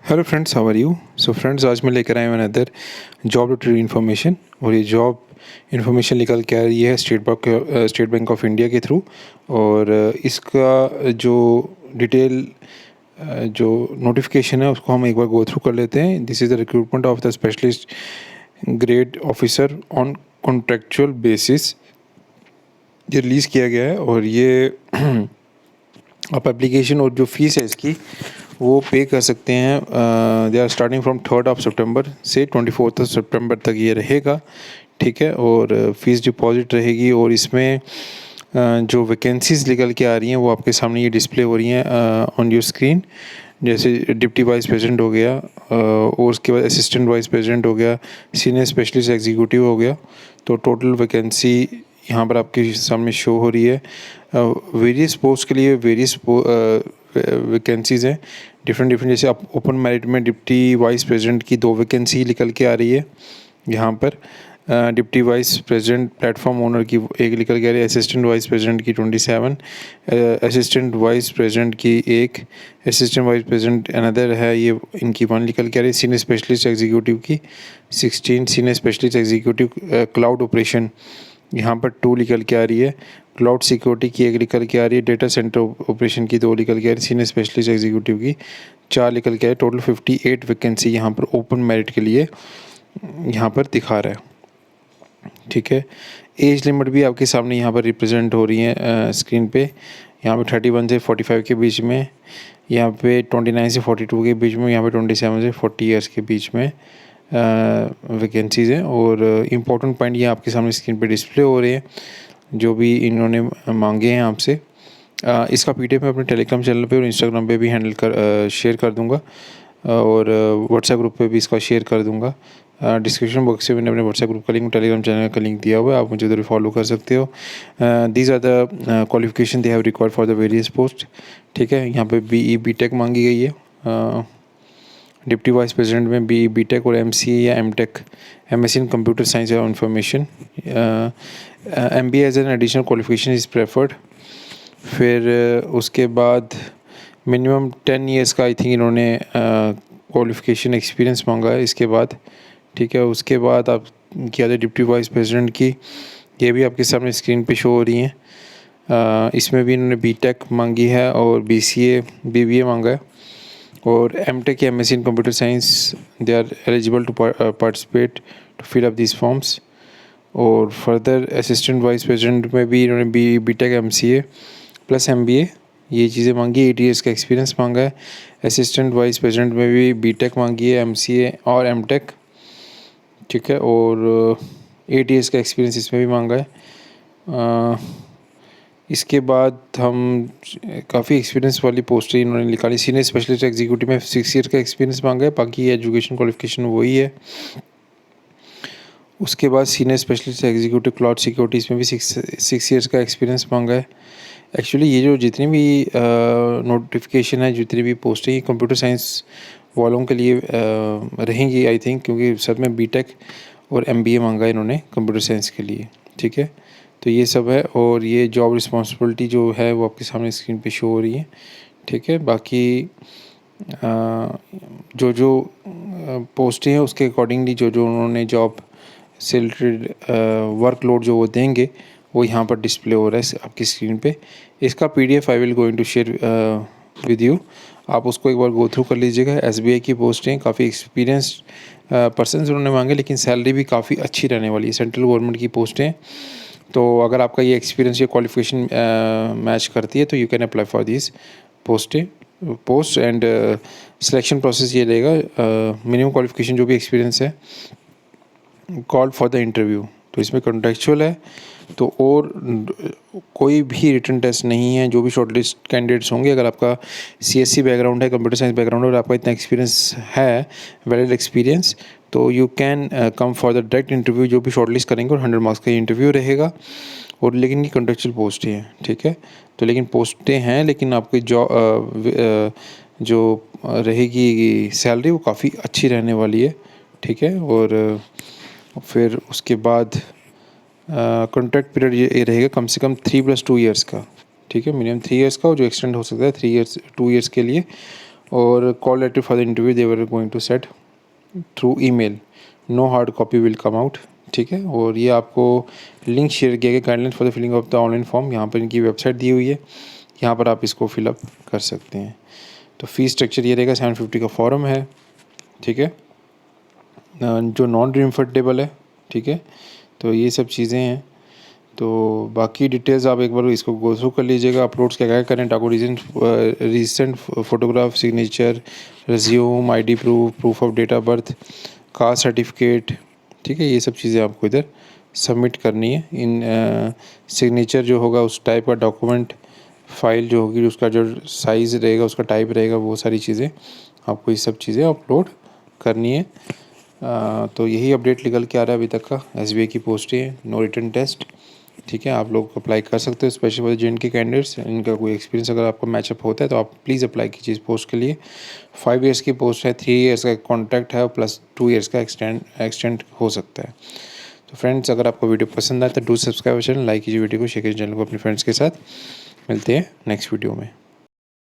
Hello friends, how are you. So friends, आज मैं लेकर आया हूँ अनदर जॉब रिलेटेड इन्फॉर्मेशन। और ये जॉब इन्फॉर्मेशन निकल के आ रही है स्टेट बैंक ऑफ इंडिया के थ्रू। और इसका जो डिटेल जो नोटिफिकेशन है उसको हम एक बार गो थ्रू कर लेते हैं। This is the recruitment of the specialist grade officer on contractual basis. ये रिलीज़ किया गया है और ये आप एप्लीकेशन और जो फ़ीस है इसकी वो पे कर सकते हैं। दे आर स्टार्टिंग फ्रॉम 3 सितंबर से 24 सितंबर तक ये रहेगा, ठीक है। और फ़ीस डिपॉजिट रहेगी और इसमें जो वैकेंसीज़ निकल के आ रही हैं वो आपके सामने ये डिस्प्ले हो रही हैं ऑन योर स्क्रीन। जैसे डिप्टी वाइस प्रेसिडेंट हो गया और उसके बाद असिस्टेंट वाइस प्रेसिडेंट हो गया, सीनियर स्पेशलिस्ट एग्जीक्यूटिव हो गया। तो टोटल वैकेंसी यहाँ पर आपके सामने शो हो रही है। वेरियस पोस्ट के लिए वेरियस वैकेंसीज़ हैं डिफरेंट। जैसे आप ओपन मेरिट में डिप्टी वाइस प्रेसिडेंट की 2 वैकेंसी निकल के आ रही है यहाँ पर। Deputy vice president platform owner की एक निकल के आ रही है, असिस्टेंट वाइस प्रेसिडेंट की 27, असिस्टेंट वाइस प्रेसिडेंट की 1, असिस्टेंट वाइस प्रेसिडेंट अनदर है, ये इनकी 1 निकल के आ रही है। सीनियर स्पेशलिस्ट एग्जीक्यूटिव की 16, senior specialist executive cloud operation यहाँ पर 2 निकल के आ रही है। क्लाउड सिक्योरिटी की 1 निकल के आ रही है। डेटा सेंटर ऑपरेशन की 2 निकल के आ रही है। सीनियर स्पेशलिस्ट एग्जीक्यूटिव की 4 निकल के आ रही है। टोटल 58 वैकेंसी यहाँ पर ओपन मेरिट के लिए यहाँ पर दिखा रहा है, ठीक है। एज लिमिट भी आपके सामने यहाँ पर रिप्रेजेंट हो रही है स्क्रीन पे। यहाँ पे 31 से 45 के बीच में, यहाँ पे 29 से 42 के बीच में, यहाँ पे 27 से 40 ईयर्स के बीच में वैकेंसीज़ हैं। और इम्पोर्टेंट पॉइंट ये आपके सामने स्क्रीन पे डिस्प्ले हो रहे हैं जो भी इन्होंने मांगे हैं आपसे। इसका पीडीएफ मैं अपने टेलीग्राम चैनल पे और इंस्टाग्राम पे भी शेयर कर दूंगा और व्हाट्सएप ग्रुप पे भी इसका शेयर कर दूंगा। डिस्क्रिप्शन बॉक्स में मैंने अपने व्हाट्सएप ग्रुप का लिंक, टेलीग्राम चैनल का लिंक दिया हुआ है, आप मुझे उधर फॉलो कर सकते हो। These are the qualification they have required for the various post, ठीक है। यहाँ पे BE BTech मांगी गई है। डिप्टी वाइस प्रेसिडेंट में BE BTech और MCA या MTech, MSc in computer science और information. MBA as an additional qualification is preferred. फिर उसके बाद मिनिमम 10 ईयर्स का आई थिंक इन्होंने क्वालिफिकेशन एक्सपीरियंस मांगा है इसके बाद, ठीक है। उसके बाद आप किया था डिप्टी वाइस प्रेसिडेंट की, ये भी आपके सामने स्क्रीन पे शो हो रही हैं। इसमें भी इन्होंने BTech मांगी है और BCA BBA मांगा है। और MTech या MSc in computer science they are eligible to participate to fill up this forms. और फर्दर असिस्टेंट वाइस प्रेसिडेंट में भी इन्होंने BTech MCA प्लस MBA ये चीज़ें मांगी। 8 ईयर्स का एक्सपीरियंस मांगा है। असिस्टेंट वाइस प्रेसिडेंट में भी BTech मांगी है, MCA और MTech, ठीक है। और 8 ईयर्स का एक्सपीरियंस इसमें भी मांगा है। इसके बाद हम काफ़ी एक्सपीरियंस वाली पोस्टें इन्होंने निकाली। सीनियर स्पेशलिस्ट एग्जीक्यूटिव में 6 ईयर का एक्सपीरियंस मांगा है, बाकी एजुकेशन क्वालिफिकेशन वही है। उसके बाद senior specialist executive cloud security, इसमें भी 6 ईयर्स का एक्सपीरियंस मांगा है। एक्चुअली ये जो जितनी भी नोटिफिकेशन है, जितनी भी पोस्टें ये कंप्यूटर साइंस वालों के लिए रहेंगी आई थिंक, क्योंकि सब में BTech और MBA मांगा है इन्होंने कंप्यूटर साइंस के लिए, ठीक है। तो ये सब है और ये जॉब रिस्पॉन्सिबिलिटी जो है वो आपके सामने स्क्रीन पे शो हो रही है, ठीक है। बाकी जो जो पोस्टें हैं उसके अकॉर्डिंगली जो जो उन्होंने जॉब से रिलेटेड वर्कलोड जो वो देंगे वो यहाँ पर डिस्प्ले हो रहा है आपकी स्क्रीन पे। इसका PDF I will going to share with you, आप उसको एक बार गो थ्रू कर लीजिएगा। SBI की पोस्टें काफ़ी एक्सपीरियंस्ड पर्सनस उन्होंने मांगे, लेकिन सैलरी भी काफ़ी अच्छी रहने वाली है। सेंट्रल गवर्नमेंट की पोस्टें, तो अगर आपका ये एक्सपीरियंस या क्वालिफिकेशन मैच करती है तो you can apply for this post and selection process ये रहेगा। मिनिमम क्वालिफिकेशन जो भी एक्सपीरियंस है, कॉल फॉर द इंटरव्यू, तो इसमें कॉन्टेक्चुअल है तो और कोई भी रिटन टेस्ट नहीं है। जो भी शॉर्टलिस्ट कैंडिडेट्स होंगे, अगर आपका CSC बैकग्राउंड है, कंप्यूटर साइंस बैकग्राउंड है और आपका इतना एक्सपीरियंस है, वैलिड एक्सपीरियंस, तो you can come for the direct interview. जो भी शॉर्टलिस्ट करेंगे और 100 मार्क्स का इंटरव्यू रहेगा। और लेकिन ये कॉन्ट्रेक्चुअल पोस्ट ही है, ठीक है। तो लेकिन पोस्टें हैं, लेकिन आपकी जो रहेगी सैलरी वो काफ़ी अच्छी रहने वाली है, ठीक है। और फिर उसके बाद कॉन्ट्रैक्ट पीरियड ये रहेगा कम से कम 3 + 2 ईयर्स का, ठीक है। मिनिमम 3 ईयर्स का, और जो एक्सटेंड हो सकता है 2 ईयर्स के लिए। और call letter for the interview they were going to set through email, no hard copy will come out, ठीक है। और ये आपको लिंक शेयर किया गया guidelines for the filling of the online form, यहाँ पर इनकी वेबसाइट दी हुई है, यहाँ पर आप इसको फिलअप कर सकते हैं। तो फ़ीस स्ट्रक्चर ये रहेगा, 750 का फॉर्म है, ठीक है, जो नॉन रिफंडेबल है, ठीक है। तो ये सब चीज़ें हैं। तो बाकी डिटेल्स आप एक बार इसको गो थ्रू कर लीजिएगा। अपलोड्स क्या क्या करें, आपको recent photograph, signature, resume, ID proof, proof of date of birth, caste certificate, ठीक है, ये सब चीज़ें आपको इधर सबमिट करनी है। इन सिग्नेचर जो होगा उस टाइप का डॉक्यूमेंट, फाइल जो होगी उसका जो साइज़ रहेगा, उसका टाइप रहेगा, वो सारी चीज़ें आपको ये सब चीज़ें अपलोड करनी है। तो यही अपडेट निकल के आ रहा है अभी तक का। एसबीआई की पोस्टें हैं, नो रिटन टेस्ट, ठीक है। आप लोग अप्लाई कर सकते हो, स्पेशली फॉर जेएंड के कैंडिडेट्स। इनका कोई एक्सपीरियंस अगर आपका मैचअप होता है तो आप प्लीज़ अप्लाई कीजिए इस पोस्ट के लिए। 5 ईयर्स की पोस्ट है, 3 ईयर्स का कॉन्ट्रैक्ट है, प्लस 2 ईयर्स का एक्सटेंड हो सकता है। तो फ्रेंड्स, अगर आपको वीडियो पसंद आए तो डू सब्सक्राइब चैनल, लाइक कीजिए वीडियो को, शेयर कीजिए चैनल को अपने फ्रेंड्स के साथ। मिलते हैं नेक्स्ट वीडियो में।